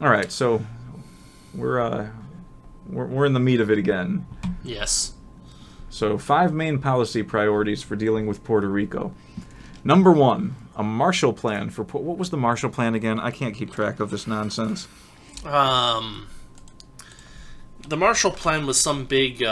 All right, so we're in the meat of it again. Yes. So 5 main policy priorities for dealing with Puerto Rico. Number 1, a Marshall Plan for... What was the Marshall Plan again? I can't keep track of this nonsense. The Marshall Plan was some big...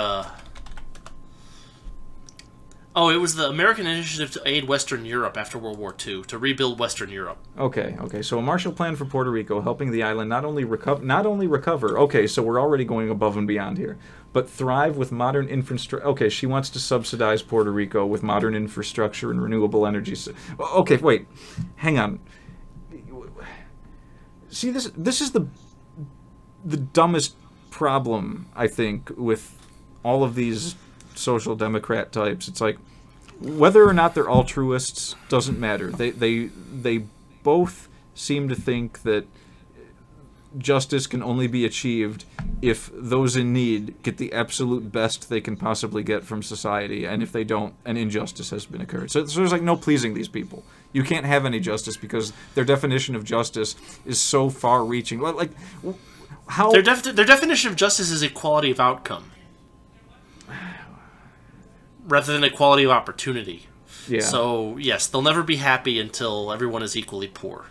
Oh, it was the American Initiative to Aid Western Europe after World War II, to rebuild Western Europe. Okay. So a Marshall Plan for Puerto Rico, helping the island not only recover... Okay, so we're already going above and beyond here. But thrive with modern infrastructure... Okay, she wants to subsidize Puerto Rico with modern infrastructure and renewable energy. Okay, wait. Hang on. See, this is the dumbest problem, I think, with all of these social democrat types. It's like, whether or not they're altruists doesn't matter. They both seem to think that justice can only be achieved if those in need get the absolute best they can possibly get from society, and if they don't, an injustice has been occurred. So there's like no pleasing these people. You can't have any justice because their definition of justice is so far-reaching. Like, how their definition of justice is equality of outcome, rather than equality of opportunity. Yeah. So, yes, they'll never be happy until everyone is equally poor.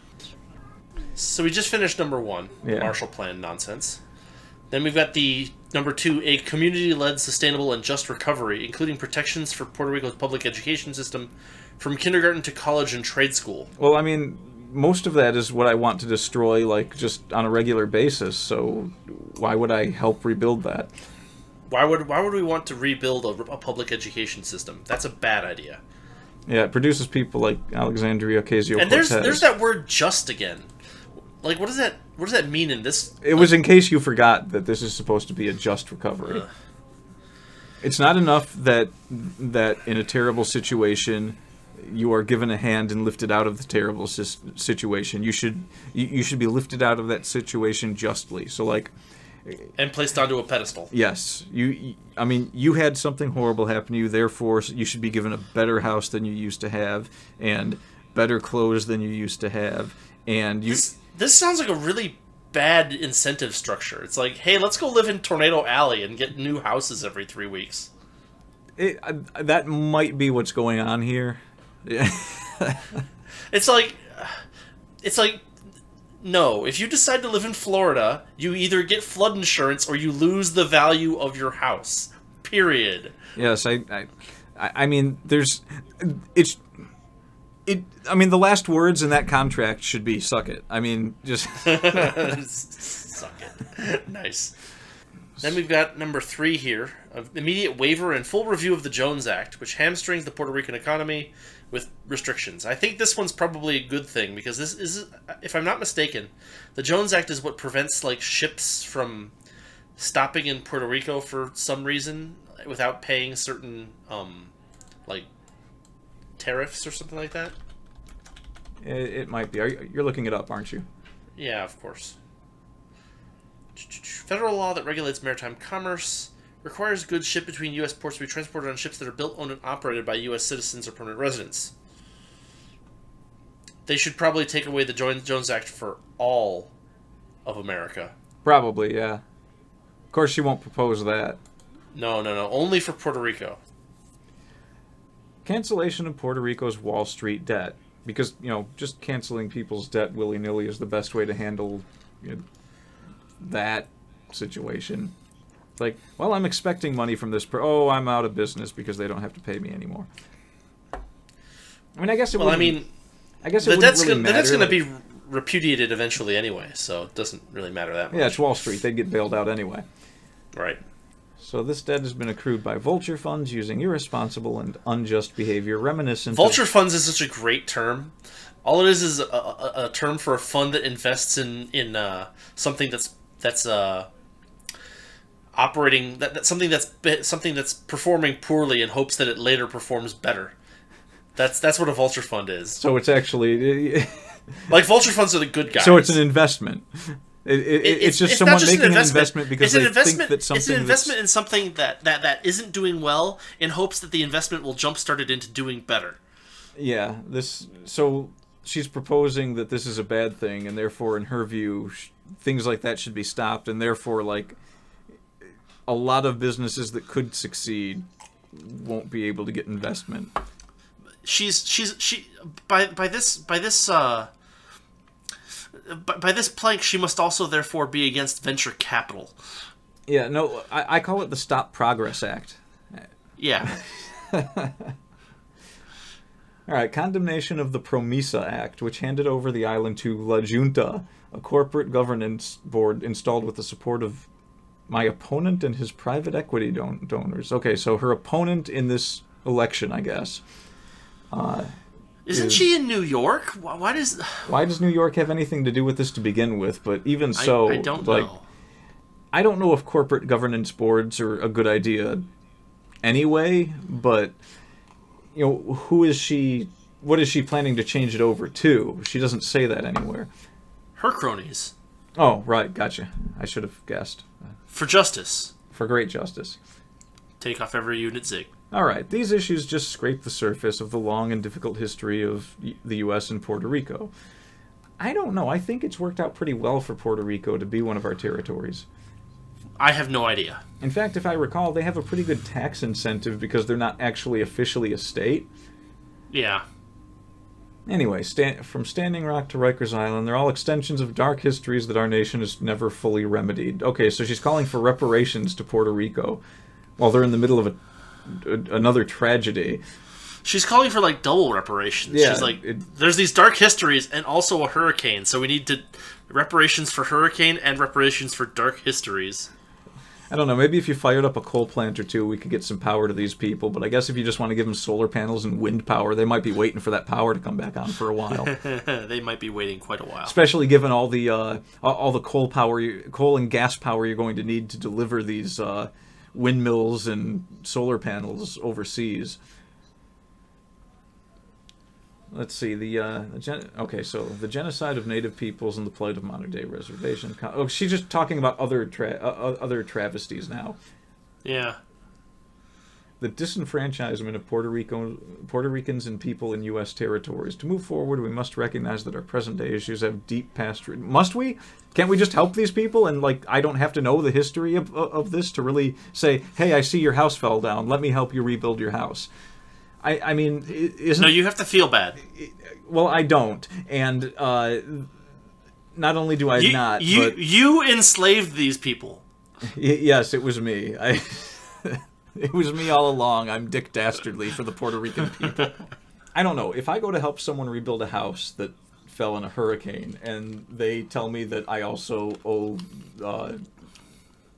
So we just finished number 1, yeah. Marshall Plan nonsense. Then we've got the number 2, a community-led, sustainable, and just recovery, including protections for Puerto Rico's public education system from kindergarten to college and trade school. Well, I mean, most of that is what I want to destroy, like, just on a regular basis, so why would I help rebuild that? Why would we want to rebuild a public education system? That's a bad idea. Yeah, it produces people like Alexandria Ocasio-Cortez. And there's that word "just" again. Like, what does that mean in this? It was in case you forgot that this is supposed to be a just recovery. It's not enough that in a terrible situation you are given a hand and lifted out of the terrible situation. You should be lifted out of that situation justly. So, like, and placed onto a pedestal. Yes. I mean, you had something horrible happen to you, therefore you should be given a better house than you used to have, and better clothes than you used to have, and you... This sounds like a really bad incentive structure. It's like, hey, let's go live in Tornado Alley and get new houses every 3 weeks. That might be what's going on here. Yeah. It's like... No, if you decide to live in Florida, you either get flood insurance or you lose the value of your house. Period. Yes, I mean, I mean, the last words in that contract should be "suck it." I mean, just suck it. Nice. Then we've got number 3 here: immediate waiver and full review of the Jones Act, which hamstrings the Puerto Rican economy with restrictions. I think this one's probably a good thing, because this is, if I'm not mistaken, the Jones Act is what prevents, like, ships from stopping in Puerto Rico for some reason without paying certain, like, tariffs or something like that. It might be. You're looking it up, aren't you? Yeah, of course. Federal law that regulates maritime commerce requires goods shipped between U.S. ports to be transported on ships that are built, owned, and operated by U.S. citizens or permanent residents. They should probably take away the Jones Act for all of America. Probably, yeah. Of course, she won't propose that. No. Only for Puerto Rico. Cancellation of Puerto Rico's Wall Street debt. Because, just canceling people's debt willy-nilly is the best way to handle that situation. Like, well, I'm expecting money from this. I'm out of business because they don't have to pay me anymore. I mean, I guess it. Well, I guess it wouldn't really matter. The debt's going to be repudiated eventually anyway, so it doesn't really matter that much. Yeah, it's Wall Street. They'd get bailed out anyway. Right. So this debt has been accrued by vulture funds using irresponsible and unjust behavior reminiscent Vulture funds is such a great term. All it is a term for a fund that invests in something that's operating something that's performing poorly in hopes that it later performs better. That's what a vulture fund is. So it's actually like, vulture funds are the good guys. So it's an investment. It's just someone making an investment because they think that something. It's an investment in something that isn't doing well in hopes that the investment will jumpstart it into doing better. Yeah. So she's proposing that this is a bad thing, and therefore, in her view, things like that should be stopped, and therefore, like, a lot of businesses that could succeed won't be able to get investment. By this plank, she must also therefore be against venture capital. Yeah, no, I call it the Stop Progress Act. Yeah. All right, condemnation of the Promesa Act, which handed over the island to La Junta, a corporate governance board installed with the support of my opponent and his private equity donors. Okay, so her opponent in this election, I guess. Isn't she in New York? Why does New York have anything to do with this to begin with? But even so, I don't know. I don't know if corporate governance boards are a good idea anyway, but you know, who is she? What is she planning to change it over to? She doesn't say that anywhere. Her cronies. Oh, right, gotcha. I should have guessed. For justice. For great justice. Take off every unit zig. All right, these issues just scrape the surface of the long and difficult history of the U.S. and Puerto Rico. I don't know. I think it's worked out pretty well for Puerto Rico to be one of our territories. I have no idea. In fact, if I recall, they have a pretty good tax incentive because they're not actually officially a state. Yeah. Anyway, from Standing Rock to Rikers Island, they're all extensions of dark histories that our nation has never fully remedied. Okay, so she's calling for reparations to Puerto Rico while they're in the middle of another tragedy. She's calling for, like, double reparations. Yeah, she's like, there's these dark histories and also a hurricane, so we need reparations for hurricane and reparations for dark histories. I don't know, maybe if you fired up a coal plant or two, we could get some power to these people, but I guess if you just want to give them solar panels and wind power, they might be waiting for that power to come back on for a while. They might be waiting quite a while. Especially given all the coal and gas power you're going to need to deliver these windmills and solar panels overseas. Let's see, okay, so the genocide of native peoples and the plight of modern-day reservation... Oh, she's just talking about other travesties now. Yeah. The disenfranchisement of Puerto Ricans and people in U.S. territories. To move forward, we must recognize that our present-day issues have deep past... Must we? Can't we just help these people? And, like, I don't have to know the history of this to really say, hey, I see your house fell down. Let me help you rebuild your house. I mean, isn't... No, you have to feel bad. Well, I don't. And not only do I but... You enslaved these people. Yes, it was me. It was me all along. I'm Dick Dastardly for the Puerto Rican people. I don't know. If I go to help someone rebuild a house that fell in a hurricane, and they tell me that I also owe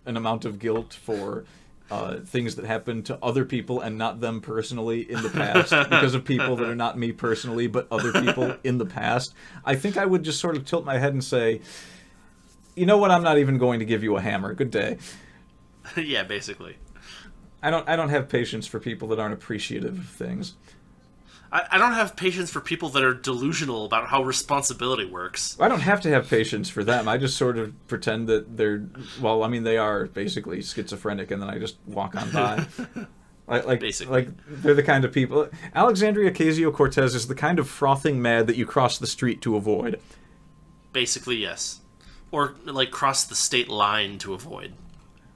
an amount of guilt for... things that happened to other people and not them personally in the past because of people that are not me personally but other people in the past, I think I would just sort of tilt my head and say, you know what, I'm not even going to give you a hammer. Good day. Yeah, basically. I don't have patience for people that aren't appreciative of things. I don't have patience for people that are delusional about how responsibility works. I don't have to have patience for them. I just sort of pretend that they're... Well, I mean, they are basically schizophrenic, and then I just walk on by. Basically. Like, they're the kind of people... Alexandria Ocasio-Cortez is the kind of frothing mad that you cross the street to avoid. Basically, yes. Or, like, cross the state line to avoid.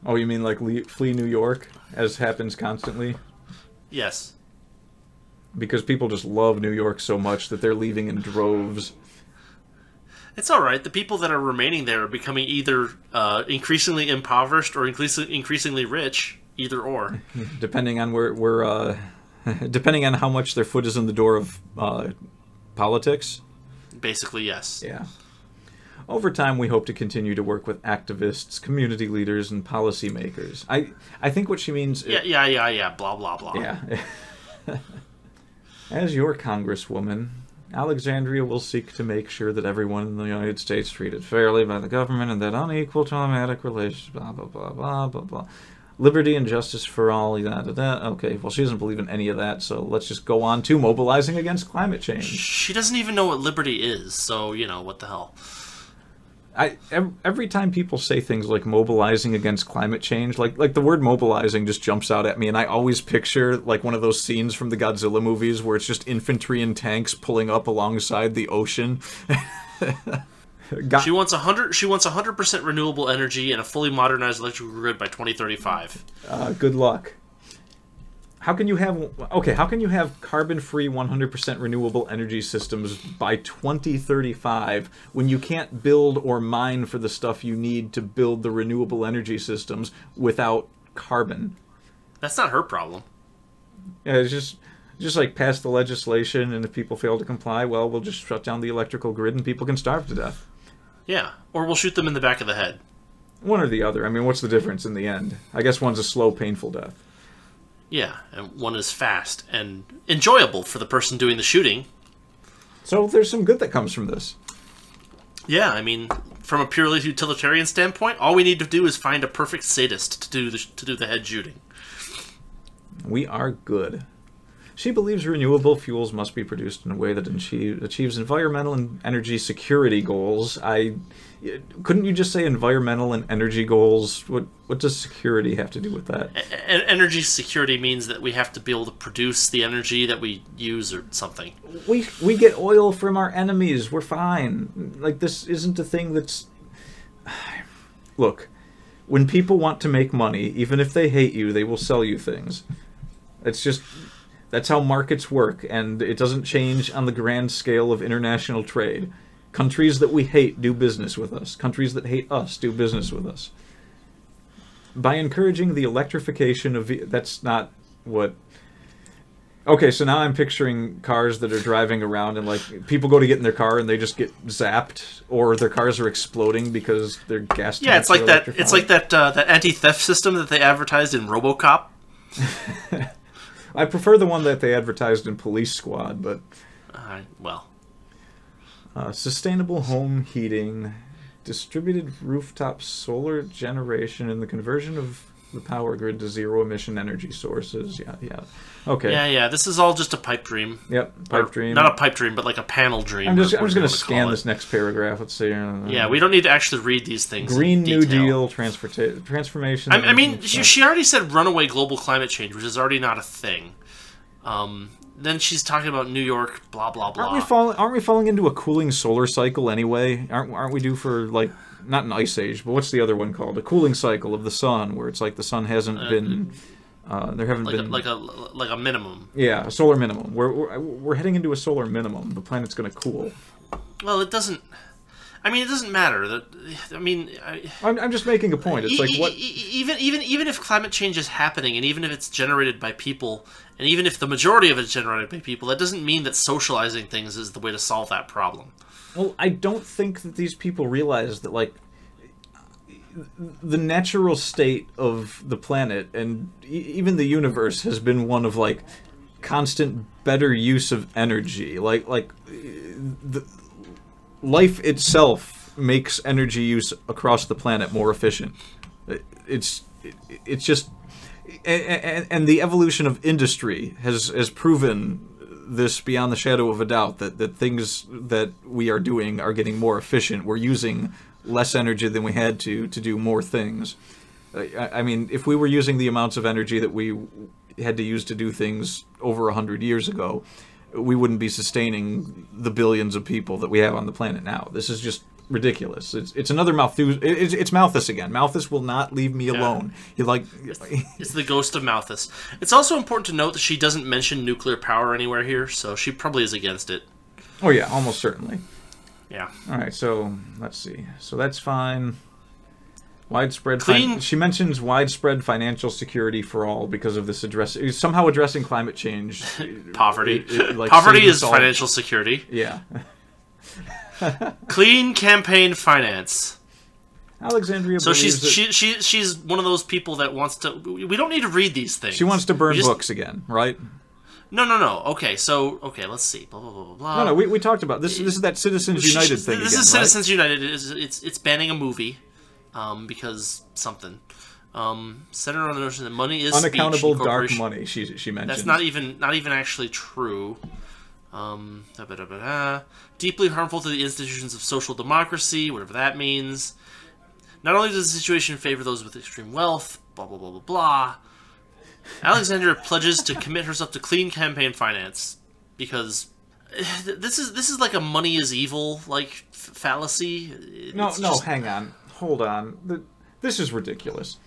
Oh, you mean, like, flee New York, as happens constantly? Yes. Because people just love New York so much that they're leaving in droves. It's all right. The people that are remaining there are becoming either increasingly impoverished or increasingly rich, either or. Depending on depending on how much their foot is in the door of politics. Basically, yes. Yeah. Over time, we hope to continue to work with activists, community leaders, and policymakers. I think what she means... Yeah, blah, blah, blah. Yeah. As your congresswoman, Alexandria will seek to make sure that everyone in the United States is treated fairly by the government and that unequal traumatic relations, blah, blah, blah, blah, blah, blah. Liberty and justice for all, Okay, well, she doesn't believe in any of that, so let's just go on to mobilizing against climate change. She doesn't even know what liberty is, so, what the hell. Every time people say things like mobilizing against climate change, like the word mobilizing just jumps out at me, and I always picture like one of those scenes from the Godzilla movies where it's just infantry and tanks pulling up alongside the ocean. She wants 100% renewable energy and a fully modernized electrical grid by 2035. Good luck. How can you have carbon-free 100% renewable energy systems by 2035 when you can't build or mine for the stuff you need to build the renewable energy systems without carbon? That's not her problem. Yeah, it's just like pass the legislation, and if people fail to comply, well, we'll just shut down the electrical grid and people can starve to death. Yeah, or we'll shoot them in the back of the head. One or the other. I mean, what's the difference in the end? I guess one's a slow, painful death. Yeah, and one is fast and enjoyable for the person doing the shooting. So there's some good that comes from this. Yeah, I mean, from a purely utilitarian standpoint, all we need to do is find a perfect sadist to do the head shooting. We are good. She believes renewable fuels must be produced in a way that achieves environmental and energy security goals. Couldn't you just say environmental and energy goals? What does security have to do with that? Energy security means that we have to be able to produce the energy that we use or something. We get oil from our enemies. We're fine. Like, this isn't a thing that's... Look, when people want to make money, even if they hate you, they will sell you things. It's just... That's how markets work, and it doesn't change on the grand scale of international trade. Countries that we hate do business with us. Countries that hate us do business with us. By encouraging the electrification of... That's not what... Okay, so now I'm picturing cars that are driving around, and like people go to get in their car and they just get zapped, or their cars are exploding because their gas tanks Yeah, it's like are that. electrified. It's like that anti-theft system that they advertised in RoboCop. I prefer the one that they advertised in Police Squad, but... Well. Sustainable home heating, distributed rooftop solar generation, and the conversion of the power grid to zero-emission energy sources. Yeah. Okay. Yeah. This is all just a pipe dream. Yep, pipe dream. Not a pipe dream, but like a panel dream. I'm just going to scan this next paragraph. Let's see. Yeah, we don't need to actually read these things. Green in New detail. Deal transformation. I mean, she already said runaway global climate change, which is already not a thing. Then she's talking about New York, blah blah blah. Aren't we falling into a cooling solar cycle anyway? Aren't we due for like not an ice age, but what's the other one called? A cooling cycle of the sun, where it's like the sun hasn't been. There haven't been like a minimum. Yeah, a solar minimum. We're heading into a solar minimum. The planet's going to cool. Well, it doesn't. I mean, it doesn't matter. I'm just making a point. It's like what even if climate change is happening, and even if it's generated by people, and even if the majority of it is generated by people, that doesn't mean that socializing things is the way to solve that problem. Well, I don't think that these people realize that, like, the natural state of the planet and even the universe has been one of like constant better use of energy. Like the life itself makes energy use across the planet more efficient. It's just and the evolution of industry has proven this beyond the shadow of a doubt, that things that we are doing are getting more efficient. We're using less energy than we had to do more things. I mean, if we were using the amounts of energy that we had to use to do things over 100 years ago, we wouldn't be sustaining the billions of people that we have on the planet now. This is just ridiculous. It's another Malthus. It's Malthus again. Malthus will not leave me alone. It's the ghost of Malthus. It's also important to note that she doesn't mention nuclear power anywhere here, so she probably is against it. Oh yeah, almost certainly. Yeah. All right, so let's see. So that's fine. Widespread. Clean. She mentions widespread financial security for all because of this somehow addressing climate change. Poverty. Like Poverty is financial security. Yeah. Clean campaign finance. Alexandria. So she's one of those people that wants to. We don't need to read these things. She wants to burn books again, right? No. Okay, let's see. Blah blah blah blah. No. We talked about this. This is that Citizens United thing. This again, is Citizens right? United. It's banning a movie, because something. Centered on the notion that money is unaccountable speech, dark money. She mentioned that's not even actually true. Deeply harmful to the institutions of social democracy, whatever that means. Not only does the situation favor those with extreme wealth, blah, blah, blah, blah, blah. Alexandria pledges to commit herself to clean campaign finance because this is like a money is evil like fallacy. No, hang on. Hold on. This is ridiculous.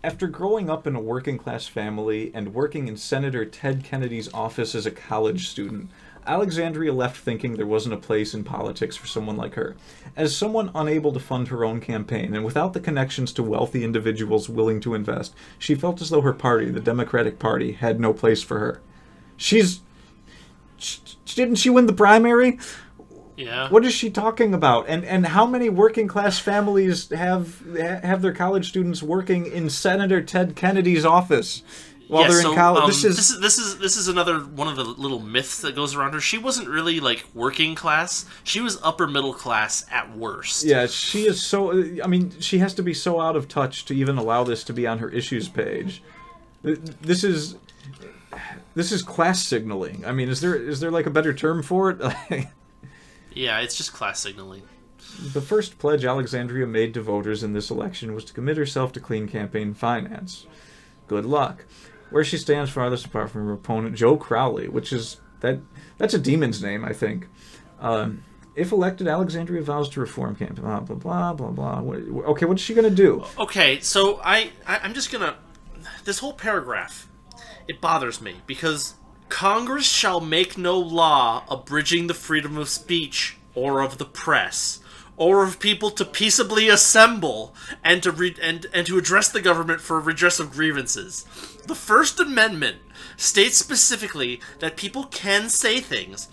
After growing up in a working-class family and working in Senator Ted Kennedy's office as a college student, Alexandria left thinking there wasn't a place in politics for someone like her. As someone unable to fund her own campaign, and without the connections to wealthy individuals willing to invest, she felt as though her party, the Democratic Party, had no place for her. Didn't she win the primary? Yeah. What is she talking about? And how many working class families have their college students working in Senator Ted Kennedy's office while they're in college? This is another one of the little myths that goes around her. She wasn't really like working class. She was upper middle class at worst. Yeah, she is so. I mean, she has to be so out of touch to even allow this to be on her issues page. This is class signaling. I mean, is there like a better term for it? Yeah, it's just class signaling. The first pledge Alexandria made to voters in this election was to commit herself to clean campaign finance. Good luck. Where she stands farthest apart from her opponent, Joe Crowley, which is that's a demon's name, I think. If elected, Alexandria vows to reform campaign. Blah blah blah blah blah. Okay, what's she gonna do? Okay, so I'm just gonna. This whole paragraph, it bothers me because Congress shall make no law abridging the freedom of speech or of the press or of people to peaceably assemble and to address the government for redress of grievances. The First Amendment states specifically that people can say things,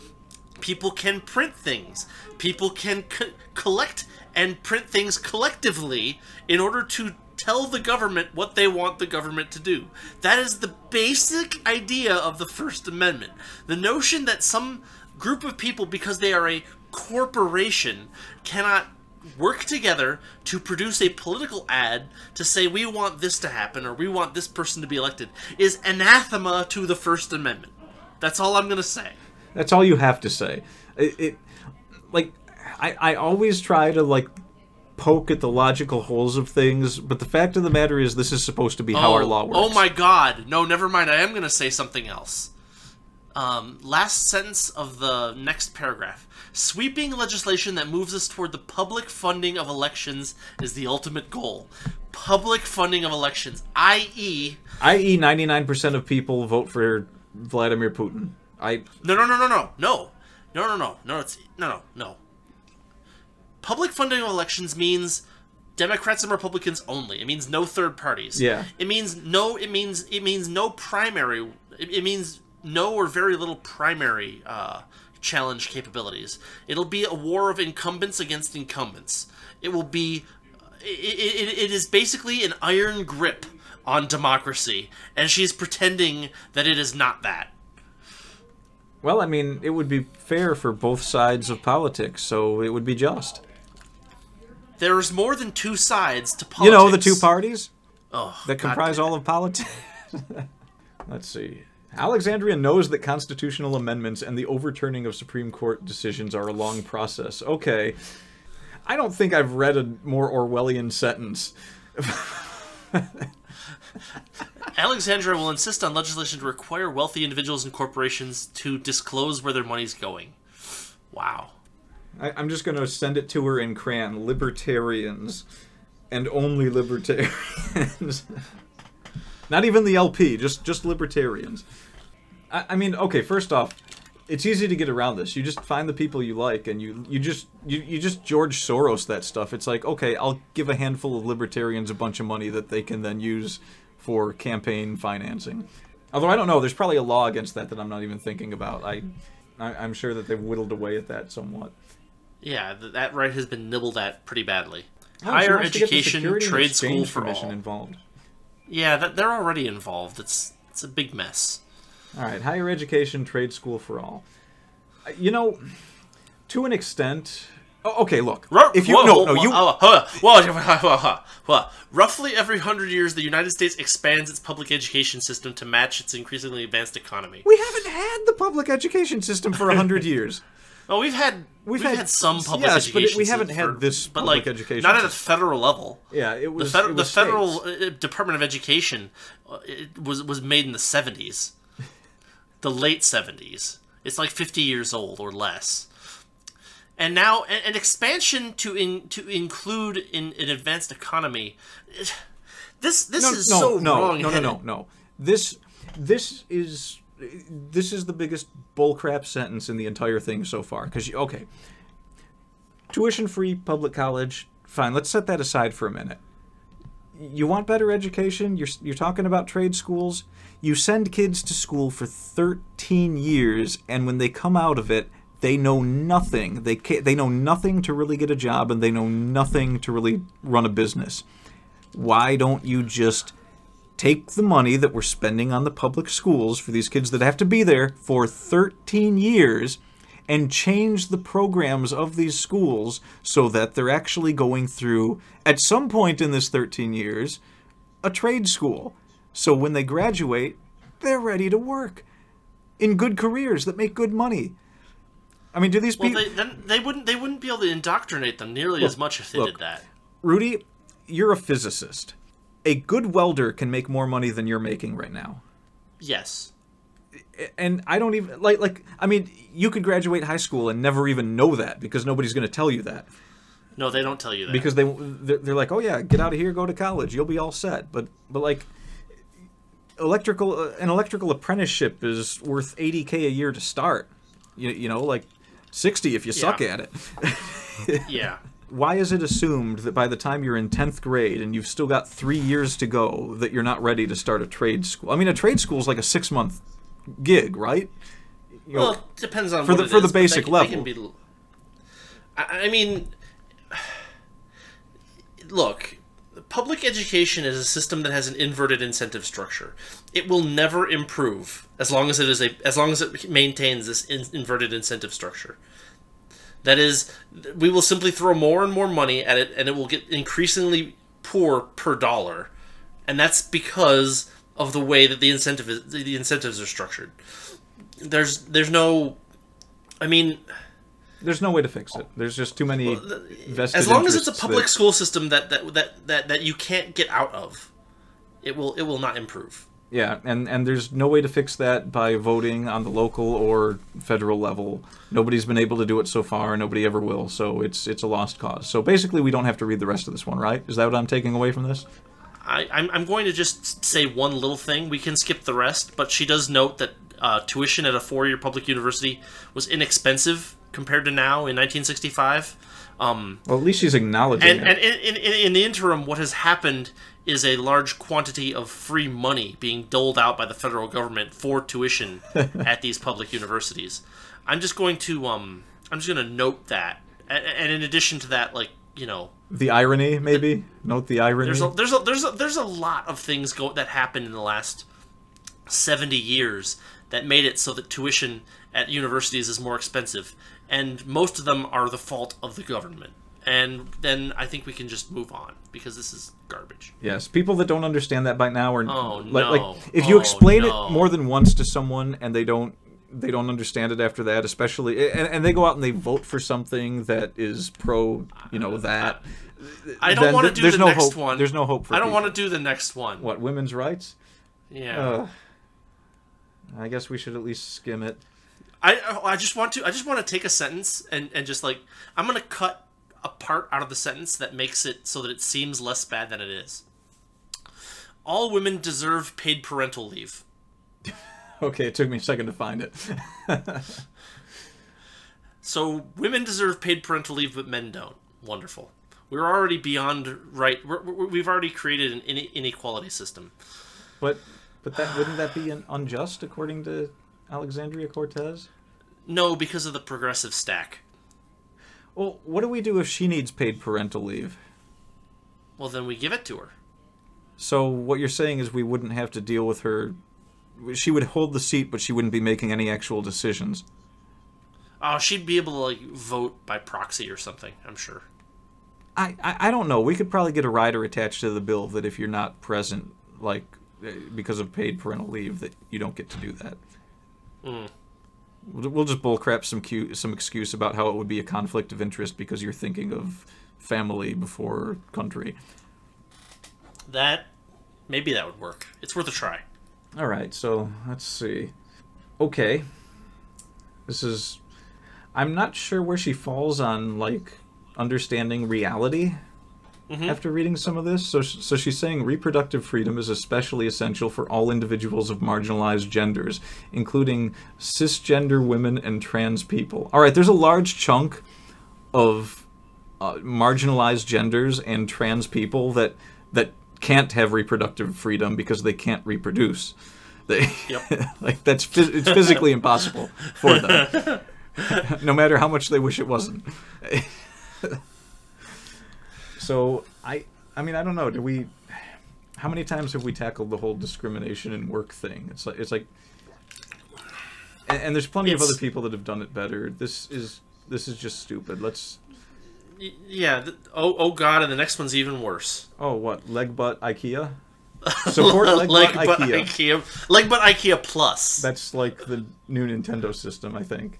people can print things, people can collect and print things collectively in order to tell the government what they want the government to do. That is the basic idea of the First Amendment. The notion that some group of people, because they are a corporation, cannot work together to produce a political ad to say we want this to happen or we want this person to be elected is anathema to the First Amendment. That's all I'm going to say. That's all you have to say. I always try to poke at the logical holes of things, but the fact of the matter is this is supposed to be how our law works. Oh my god. No, never mind. I am going to say something else. Last sentence of the next paragraph. Sweeping legislation that moves us toward the public funding of elections is the ultimate goal. Public funding of elections, i.e. 99% of people vote for Vladimir Putin. No. Public funding of elections means Democrats and Republicans only. It means no third parties. Yeah. It means no primary. It means no or very little primary challenge capabilities. It'll be a war of incumbents against incumbents. It will be. It is basically an iron grip on democracy, and she's pretending that it is not that. Well, I mean, it would be fair for both sides of politics, so it would be just. There's more than two sides to politics. You know, the two parties that comprise God. all of politics. Let's see. Alexandria knows that constitutional amendments and the overturning of Supreme Court decisions are a long process. Okay. I don't think I've read a more Orwellian sentence. Alexandria will insist on legislation to require wealthy individuals and corporations to disclose where their money's going. Wow. I'm just going to send it to her in crayon. Libertarians. And only libertarians. Not even the LP, just libertarians. I mean, okay, first off, it's easy to get around this. You just find the people you like, and you just George Soros that stuff. It's like, okay, I'll give a handful of libertarians a bunch of money that they can then use for campaign financing. Although I don't know, there's probably a law against that I'm not even thinking about. I'm sure that they've whittled away at that somewhat. Yeah, that right has been nibbled at pretty badly. Oh, Higher education, trade school for all. Involved. Yeah, they're already involved. It's a big mess. All right, higher education, trade school for all. You know, to an extent, Oh, okay, look. Roughly every 100 years, the United States expands its public education system to match its increasingly advanced economy. We haven't had the public education system for 100 years. Oh, we've had some public education, but we haven't had this public education, not at a federal level. Yeah, it was the federal Department of Education. It was made in the 70s, the late 70s. It's like 50 years old or less. And now an expansion to include an advanced economy. This is so wrong. No. This is the biggest bullcrap sentence in the entire thing so far. Because tuition-free public college, fine. Let's set that aside for a minute. You want better education? You're talking about trade schools. You send kids to school for 13 years, and when they come out of it, they know nothing. They know nothing to really get a job, and they know nothing to really run a business. Why don't you just take the money that we're spending on the public schools for these kids that have to be there for 13 years and change the programs of these schools so that they're actually going through, at some point in this 13 years, a trade school. So when they graduate, they're ready to work in good careers that make good money. I mean, do these people... They wouldn't be able to indoctrinate them nearly as much if they did that. Rudy, you're a physicist. A good welder can make more money than you're making right now. Yes. And I don't even... I mean, you could graduate high school and never even know that because nobody's going to tell you that. No, they don't tell you that. Because they're like, oh yeah, get out of here, go to college, you'll be all set. But like... an electrical apprenticeship is worth $80K a year to start. You know, like 60 if you suck at it. Yeah. Why is it assumed that by the time you're in 10th grade and you've still got 3 years to go that you're not ready to start a trade school? I mean, a trade school is like a 6-month gig, right? Well, it depends on for the basic level. I mean, look, public education is a system that has an inverted incentive structure. It will never improve as long as it maintains this inverted incentive structure. That is, we will simply throw more and more money at it, and it will get increasingly poor per dollar, and that's because of the way that the incentives are structured. There's no way to fix it. There's just too many vested as long as it's a public school system that you can't get out of, it will not improve. Yeah, and there's no way to fix that by voting on the local or federal level. Nobody's been able to do it so far, nobody ever will, so it's a lost cause. So basically we don't have to read the rest of this one, right? Is that what I'm taking away from this? I'm going to just say one little thing. We can skip the rest, but she does note that tuition at a 4-year public university was inexpensive compared to now in 1965. Well, at least she's acknowledging it. And in the interim, what has happened is a large quantity of free money being doled out by the federal government for tuition at these public universities. I'm just going to note that, and in addition to that, the irony, maybe note the irony. There's a lot of things that happened in the last 70 years that made it so that tuition at universities is more expensive, and most of them are the fault of the government. And then I think we can just move on because this is garbage. Yes, people that don't understand that by now are if you explain it more than once to someone and they don't understand it after that, especially and they go out and they vote for something that is pro, that. I don't want to do the next one. There's no hope for. I don't want to do the next one. What, women's rights? Yeah. I guess we should at least skim it. I just want to take a sentence and just I'm going to cut a part out of the sentence that makes it so that it seems less bad than it is. All women deserve paid parental leave. Okay, it took me a second to find it. So women deserve paid parental leave, but men don't. Wonderful. We're already beyond right. We've already created an inequality system. But wouldn't that be unjust according to Alexandria Cortez? No, because of the progressive stack. Well, what do we do if she needs paid parental leave? Well, then we give it to her. So what you're saying is we wouldn't have to deal with her. She would hold the seat, but she wouldn't be making any actual decisions. Oh, she'd be able to like vote by proxy or something, I'm sure. I don't know. We could probably get a rider attached to the bill that if you're not present, like because of paid parental leave, that you don't get to do that. We'll just bullcrap some excuse about how it would be a conflict of interest because you're thinking of family before country. Maybe that would work. It's worth a try. All right, so let's see. Okay. I'm not sure where she falls on, like, understanding reality after reading some of this. So she's saying reproductive freedom is especially essential for all individuals of marginalized genders, including cisgender women and trans people. All right, there's a large chunk of marginalized genders and trans people that can't have reproductive freedom because they can't reproduce. Like it's physically impossible for them, no matter how much they wish it wasn't. So I mean, I don't know. How many times have we tackled the whole discrimination in work thing? It's like, and there's plenty of other people that have done it better. This is just stupid. Yeah. Oh God, and the next one's even worse. Oh, what? Leg butt IKEA? Support leg butt IKEA. Leg butt IKEA Plus. That's like the new Nintendo system, I think.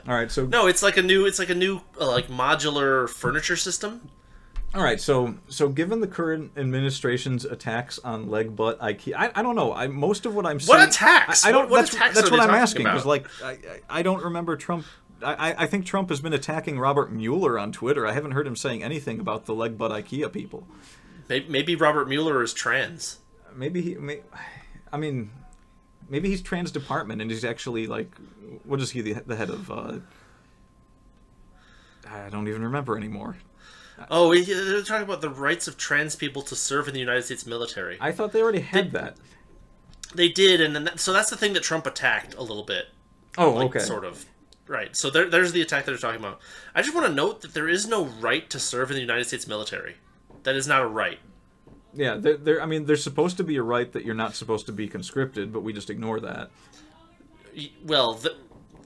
All right, so no, it's like a new like modular furniture system. All right, so given the current administration's attacks on leg butt IKEA, I don't know. Most of what I'm saying. What attacks? I don't. What attacks that's are what they I'm talking asking about? because I don't remember Trump. I think Trump has been attacking Robert Mueller on Twitter. I haven't heard him saying anything about the leg butt IKEA people. Maybe Robert Mueller is trans. Maybe he's trans department and he's actually like, what is he, the head of? I don't even remember anymore. Oh, they're talking about the rights of trans people to serve in the United States military. I thought they already had that. They did, and then so that's the thing that Trump attacked a little bit. Oh, like, okay. Sort of. Right. So there's the attack that they're talking about. I just want to note that there is no right to serve in the United States military. That is not a right. Yeah, there's supposed to be a right that you're not supposed to be conscripted, but we just ignore that. Well,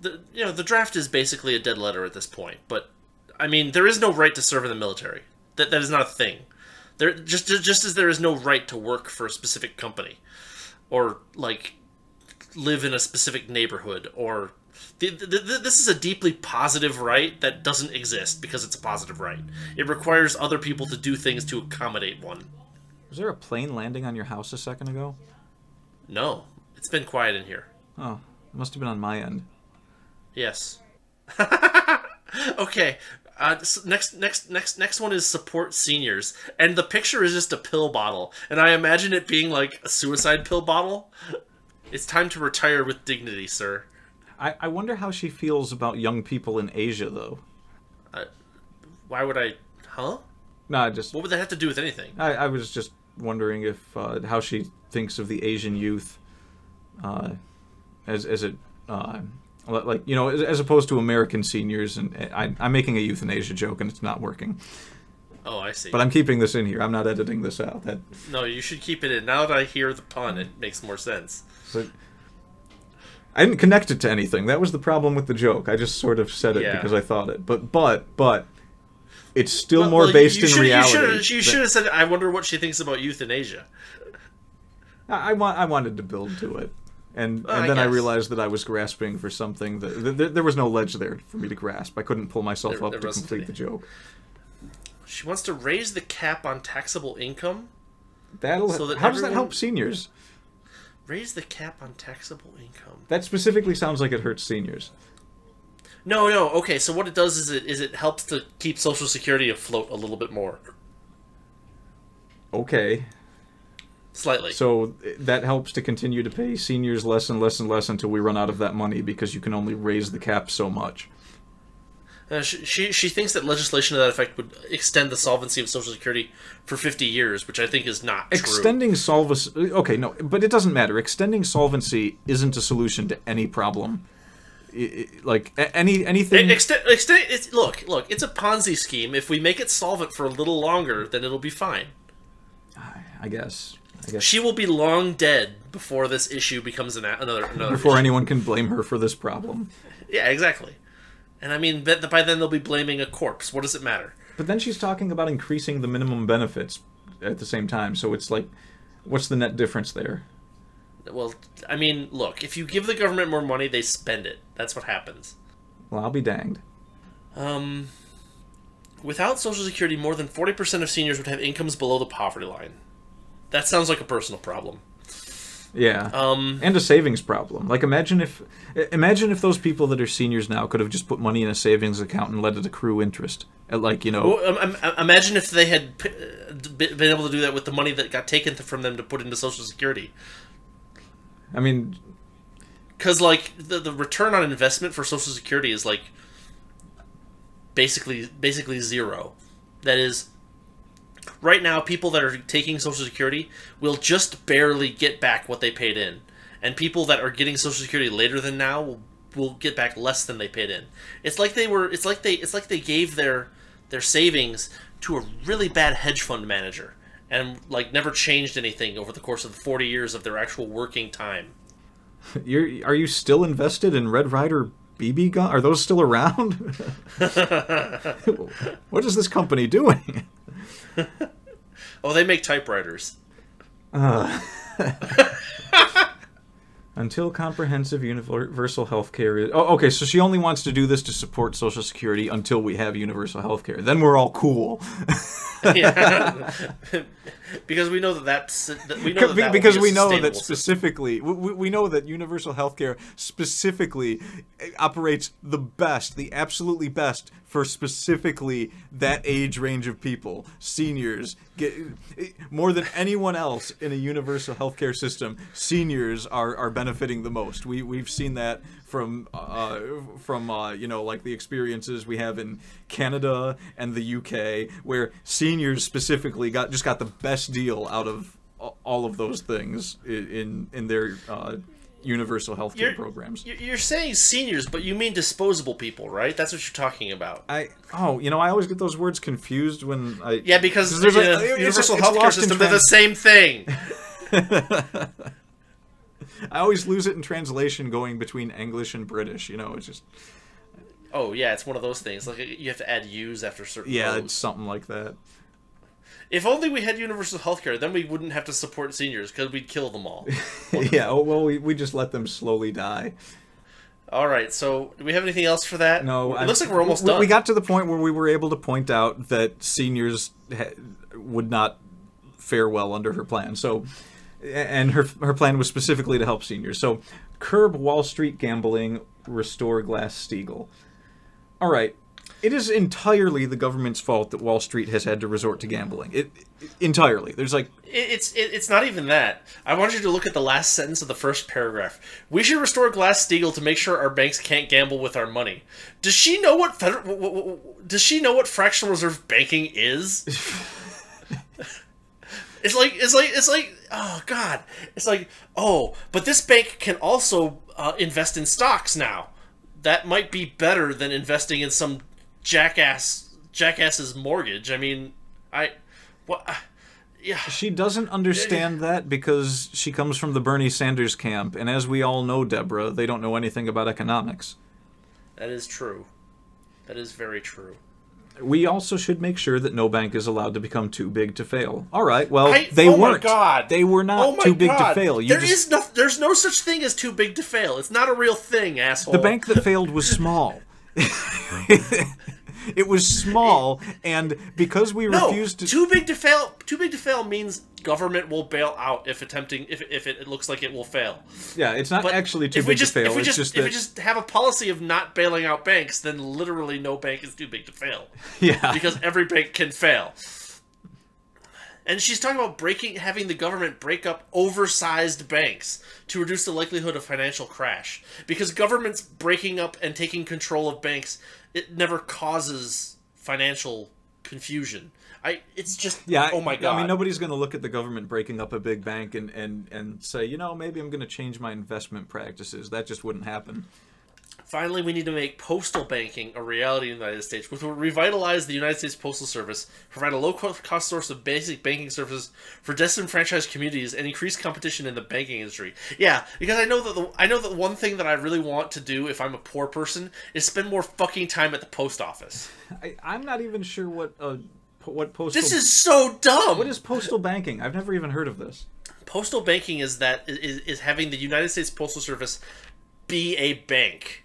the draft is basically a dead letter at this point. But I mean, there is no right to serve in the military. That is not a thing. There just as there is no right to work for a specific company, or like live in a specific neighborhood, or this is a deeply positive right that doesn't exist because it's a positive right. It requires other people to do things to accommodate one. Was there a plane landing on your house a second ago? No, it's been quiet in here. Oh, it must have been on my end. Yes. Okay. So next one is support seniors, and the picture is just a pill bottle, and I imagine it being like a suicide pill bottle. It's time to retire with dignity, sir. I wonder how she feels about young people in Asia, though. Why would I? Huh? No, what would that have to do with anything? I was just wondering if how she thinks of the Asian youth, as it like, you know, as opposed to American seniors. And I'm making a euthanasia joke, and it's not working. Oh, I see. But I'm keeping this in here. I'm not editing this out. No, you should keep it in. Now that I hear the pun, it makes more sense. So, I didn't connect it to anything. That was the problem with the joke. I just sort of said it because I thought it. But it's still more based in reality. You should have said, I wonder what she thinks about euthanasia. I wanted to build to it. And then I realized that I was grasping for something that there was no ledge there for me to grasp. I couldn't pull myself up to complete the joke. She wants to raise the cap on taxable income. How does that help seniors? Raise the cap on taxable income. That specifically sounds like it hurts seniors. No. Okay, so what it does is it helps to keep Social Security afloat a little bit more. Okay. Slightly. So that helps to continue to pay seniors less and less and less until we run out of that money because you can only raise the cap so much. She thinks that legislation to that effect would extend the solvency of Social Security for 50 years, which I think is not true. Extending solvency... Okay, no, but it doesn't matter. Extending solvency isn't a solution to any problem. Anything... Look, it's a Ponzi scheme. If we make it solvent for a little longer, then it'll be fine. I guess. She will be long dead before this issue becomes another before issue. anyone can blame her for this problem. Yeah, exactly. And I mean, by then they'll be blaming a corpse. What does it matter? But then she's talking about increasing the minimum benefits at the same time. So it's like, what's the net difference there? Well, I mean, look, if you give the government more money, they spend it. That's what happens. Well, I'll be danged. Without Social Security, more than 40% of seniors would have incomes below the poverty line. That sounds like a personal problem. Yeah. And a savings problem. Like, imagine if those people that are seniors now could have just put money in a savings account and let it accrue interest. At, like, you know... Well, imagine if they had been able to do that with the money that got taken from them to put into Social Security. I mean... Because, like, the return on investment for Social Security is, like, basically zero. That is... Right now, people that are taking Social Security will just barely get back what they paid in, and people that are getting Social Security later than now will get back less than they paid in. It's like they gave their savings to a really bad hedge fund manager, and like never changed anything over the course of the 40 years of their actual working time. Are you still invested in Red Ryder BB gun? Are those still around? What is this company doing? Oh, they make typewriters. Until comprehensive universal health care is... Oh, okay, so she only wants to do this to support Social Security until we have universal health care. Then we're all cool. Yeah. Because we know that's... Because we know that specifically... We know that universal health care specifically operates the best, the absolutely best, for specifically that age range of people. Seniors get more than anyone else in a universal healthcare system. Seniors are benefiting the most. We've seen that from you know, like the experiences we have in Canada and the UK, where seniors specifically got the best deal out of all of those things in their universal healthcare programs. You're saying seniors, but you mean disposable people, right? That's what you're talking about. You know, I always get those words confused when I... Yeah, because there's a universal healthcare system, they're the same thing. I always lose it in translation going between English and British, you know, it's just... Oh, yeah, it's one of those things. Like, you have to add U's after certain Yeah, rows. it's something like that. If only we had universal healthcare, then we wouldn't have to support seniors, because we'd kill them all. Yeah, well, we just let them slowly die. All right, so do we have anything else for that? No. It looks like we're almost done. We got to the point where we were able to point out that seniors would not fare well under her plan. So, and her plan was specifically to help seniors. So, curb Wall Street gambling, restore Glass-Steagall. All right. It is entirely the government's fault that Wall Street has had to resort to gambling. Entirely. There's like... It's not even that. I want you to look at the last sentence of the first paragraph. We should restore Glass-Steagall to make sure our banks can't gamble with our money. Does she know what fractional reserve banking is? It's like, oh God. It's like, oh, but this bank can also invest in stocks now. That might be better than investing in some jackass's mortgage. I mean, yeah. She doesn't understand that because she comes from the Bernie Sanders camp, and as we all know, Deborah, they don't know anything about economics. That is true. That is very true. We also should make sure that no bank is allowed to become too big to fail. All right, well, they weren't. My God. They were not too big to fail. There's no such thing as too big to fail. It's not a real thing, asshole. The bank that failed was small. It was small, and because we refused to... Too big to fail means government will bail out if it looks like it will fail. Yeah, it's not actually too big to fail. If we just have a policy of not bailing out banks, then literally no bank is too big to fail. Yeah. Because every bank can fail. And she's talking about having the government break up oversized banks to reduce the likelihood of financial crash. Because governments breaking up and taking control of banks, it never causes financial confusion. It's just, oh my God. I mean, nobody's going to look at the government breaking up a big bank and say, you know, maybe I'm going to change my investment practices. That just wouldn't happen. Finally, we need to make postal banking a reality in the United States, which will revitalize the United States Postal Service, provide a low-cost source of basic banking services for disenfranchised communities, and increase competition in the banking industry. Yeah, because I know that one thing that I really want to do if I'm a poor person is spend more fucking time at the post office. I'm not even sure what postal... This is so dumb! What is postal banking? I've never even heard of this. Postal banking is having the United States Postal Service be a bank.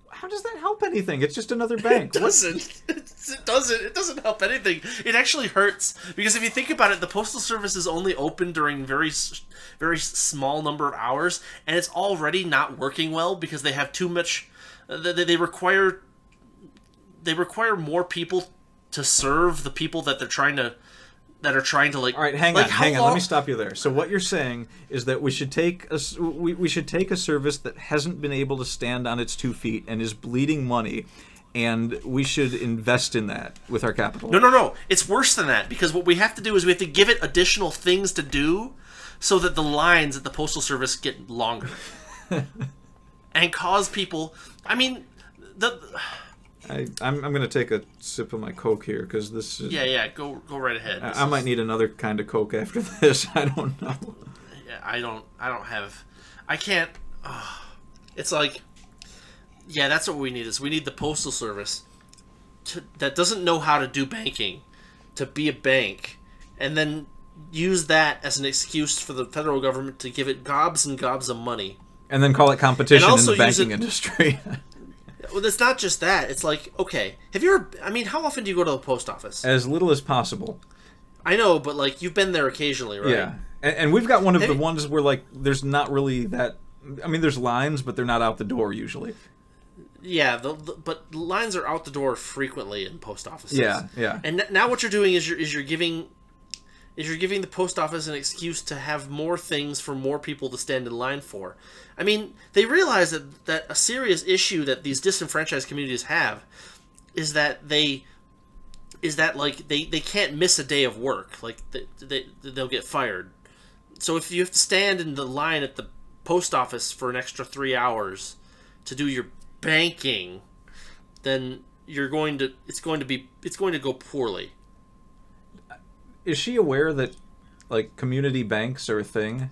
How does that help anything? It's just another bank. It doesn't. It doesn't help anything. It actually hurts because if you think about it, the Postal Service is only open during very small number of hours, and it's already not working well because they have too much. They require more people to serve the people that they're trying to. That are trying to like. All right, hang on. Let me stop you there. So what you're saying is that we should take a service that hasn't been able to stand on its 2 feet and is bleeding money, and we should invest in that with our capital. No. It's worse than that because what we have to do is we have to give it additional things to do, so that the lines at the Postal Service get longer, and cause people. I mean, I'm going to take a sip of my Coke here because this is... Yeah, go right ahead. I might need another kind of Coke after this. I don't know. Yeah, I can't... it's like... Yeah, that's what we need is we need the Postal Service that doesn't know how to do banking to be a bank and then use that as an excuse for the federal government to give it gobs and gobs of money. And then call it competition in the banking industry. Well, it's not just that. It's like, okay, have you ever... I mean, how often do you go to the post office? As little as possible. I know, but, like, you've been there occasionally, right? Yeah. And we've got one of the ones where, like, there's not really that... I mean, there's lines, but they're not out the door, usually. Yeah, but lines are out the door frequently in post offices. Yeah. And now what you're doing is you're giving the post office an excuse to have more things for more people to stand in line for. I mean, they realize that a serious issue that these disenfranchised communities have is that they can't miss a day of work. Like they'll get fired. So if you have to stand in the line at the post office for an extra 3 hours to do your banking, then it's going to go poorly. Is she aware that, like, community banks are a thing?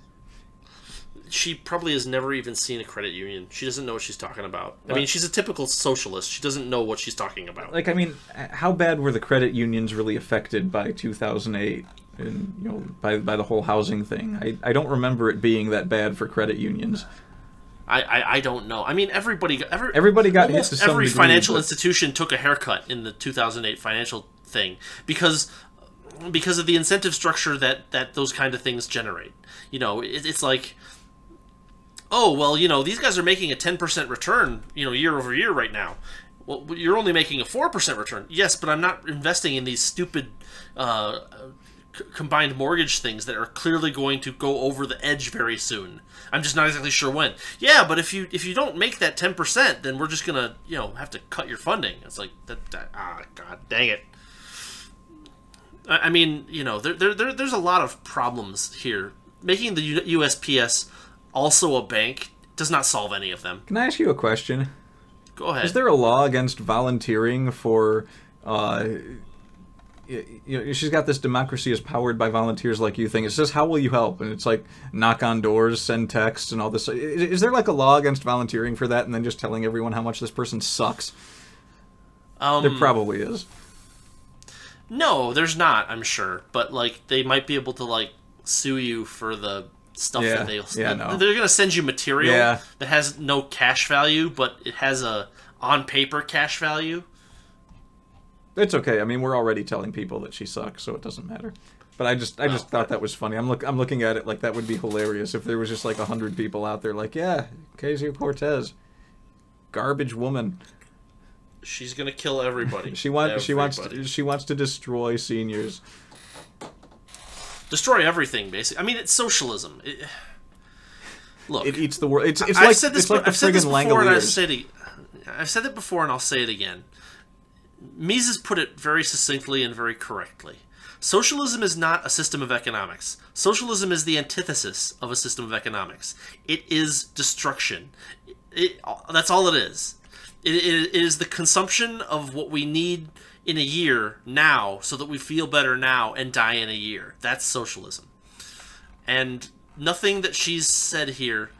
She probably has never even seen a credit union. She doesn't know what she's talking about. I mean, she's a typical socialist. She doesn't know what she's talking about. Like, I mean, how bad were the credit unions really affected by 2008 and, you know, by the whole housing thing? I don't remember it being that bad for credit unions. I don't know. I mean, everybody got hit to some every degree, financial institution took a haircut in the 2008 financial thing because of the incentive structure that those kind of things generate. You know, it's like, oh, well, you know, these guys are making a 10% return, you know, year over year right now. Well, you're only making a 4% return. Yes, but I'm not investing in these stupid combined mortgage things that are clearly going to go over the edge very soon. I'm just not exactly sure when. Yeah, but if you don't make that 10%, then we're just gonna, you know, have to cut your funding. It's like god dang it. I mean, you know, there's a lot of problems here. Making the USPS also a bank does not solve any of them. Can I ask you a question? Go ahead. Is there a law against volunteering for... you know, she's got this democracy is powered by volunteers like you thing. It says, how will you help? And it's like, knock on doors, send texts, and all this. Is there like a law against volunteering for that and then just telling everyone how much this person sucks? There probably is. No, there's not, I'm sure. But, like, they might be able to, like, sue you for the stuff that they'll... No. They're going to send you material that has no cash value, but it has a on-paper cash value. It's okay. I mean, we're already telling people that she sucks, so it doesn't matter. But I just thought that was funny. I'm looking at it like that would be hilarious if there was just like 100 people out there like, yeah, Ocasio-Cortez, garbage woman. She's gonna kill everybody. She wants to destroy seniors. Destroy everything, basically. I mean, it's socialism. Look, it eats the world. It's like I've said this before, and I've said it before, and I'll say it again. Mises put it very succinctly and very correctly. Socialism is not a system of economics. Socialism is the antithesis of a system of economics. It is destruction. That's all it is. it is the consumption of what we need in a year now so that we feel better now and die in a year. That's socialism. And nothing that she's said here,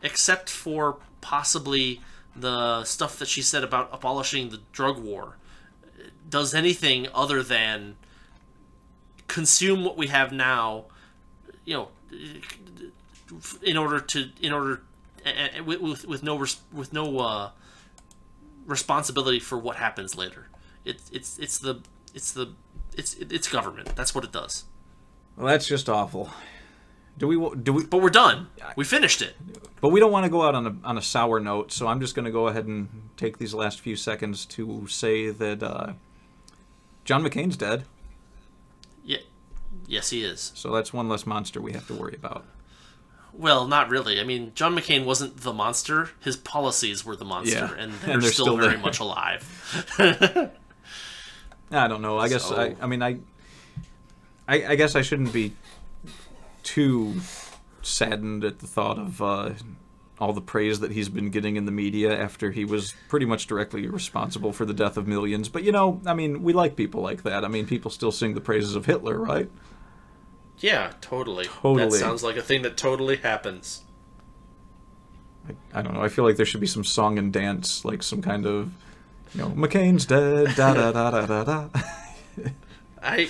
except for possibly the stuff that she said about abolishing the drug war, does anything other than consume what we have now, you know, with no responsibility for what happens later. It's government. That's what it does. Well, that's just awful. Do we? But we're done. We finished it. But we don't want to go out on a sour note, so I'm just going to go ahead and take these last few seconds to say that John McCain's dead. Yeah. Yes, he is. So that's one less monster we have to worry about. Well, not really. I mean, John McCain wasn't the monster. His policies were the monster, and they're still very much alive. I don't know. I guess so. I guess I shouldn't be too saddened at the thought of all the praise that he's been getting in the media after he was pretty much directly responsible for the death of millions. But, you know, I mean, we like people like that. I mean, people still sing the praises of Hitler, right? Yeah, totally. That sounds like a thing that totally happens. I don't know. I feel like there should be some song and dance, like some kind of, you know, McCain's dead, da-da-da-da-da-da. I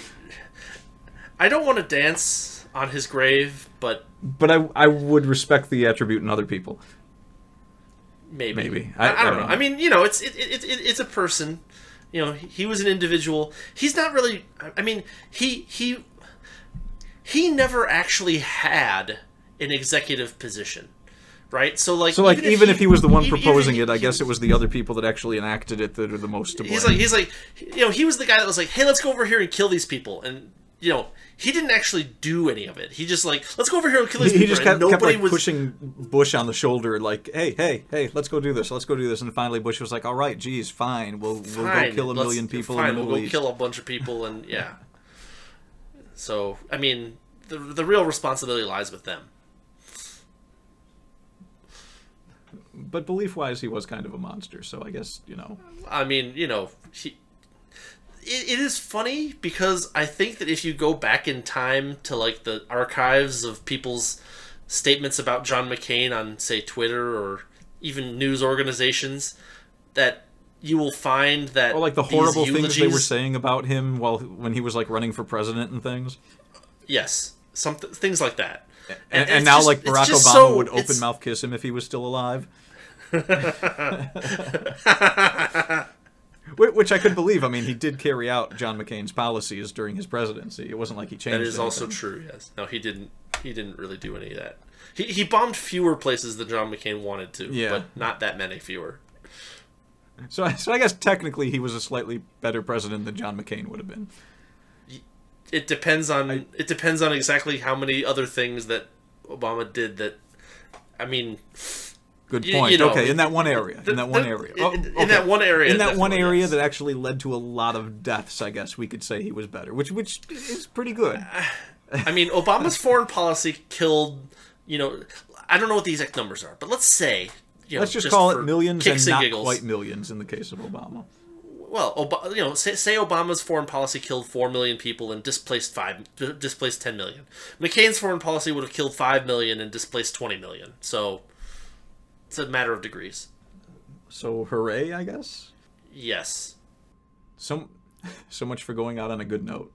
don't want to dance on his grave, but I would respect the attribute in other people. Maybe. I don't know. I mean, you know, it's a person. You know, he was an individual. He's not really. I mean, he never actually had an executive position, right? So even if he was the one proposing it, I guess it was the other people that actually enacted it that are the most to blame. He's like, you know, he was the guy that was like, hey, let's go over here and kill these people, and you know, he didn't actually do any of it. He just like, let's go over here and kill these people. He just kept pushing Bush on the shoulder, like, hey, let's go do this. And finally Bush was like, all right, geez, fine. We'll go kill a million people in the Middle East. We'll go kill a bunch of people, and yeah. So, I mean, the real responsibility lies with them. But belief-wise, he was kind of a monster, so I guess, you know. I mean, you know, it is funny because I think that if you go back in time to, like, the archives of people's statements about John McCain on, say, Twitter or even news organizations, that you will find that... Or, like, the horrible things they were saying about him when he was, like, running for president and things. Yes. Things like that. And now, like, Barack Obama would open-mouth kiss him if he was still alive. Which I could believe. I mean, he did carry out John McCain's policies during his presidency. It wasn't like he changed anything. That is also true, yes. No, he didn't really do any of that. He bombed fewer places than John McCain wanted to, but not that many fewer. So I guess technically he was a slightly better president than John McCain would have been. It depends on exactly how many other things that Obama did that, I mean... Good point. You know, okay, in that one area. In that one area that actually led to a lot of deaths, I guess we could say he was better, which is pretty good. I mean, Obama's foreign policy killed, you know, I don't know what the exact numbers are, but let's say, you know, let's just call it millions and not quite millions in the case of Obama. Well, you know, say Obama's foreign policy killed 4 million people and displaced 10 million. McCain's foreign policy would have killed 5 million and displaced 20 million. So it's a matter of degrees. So hooray, I guess? Yes. So much for going out on a good note.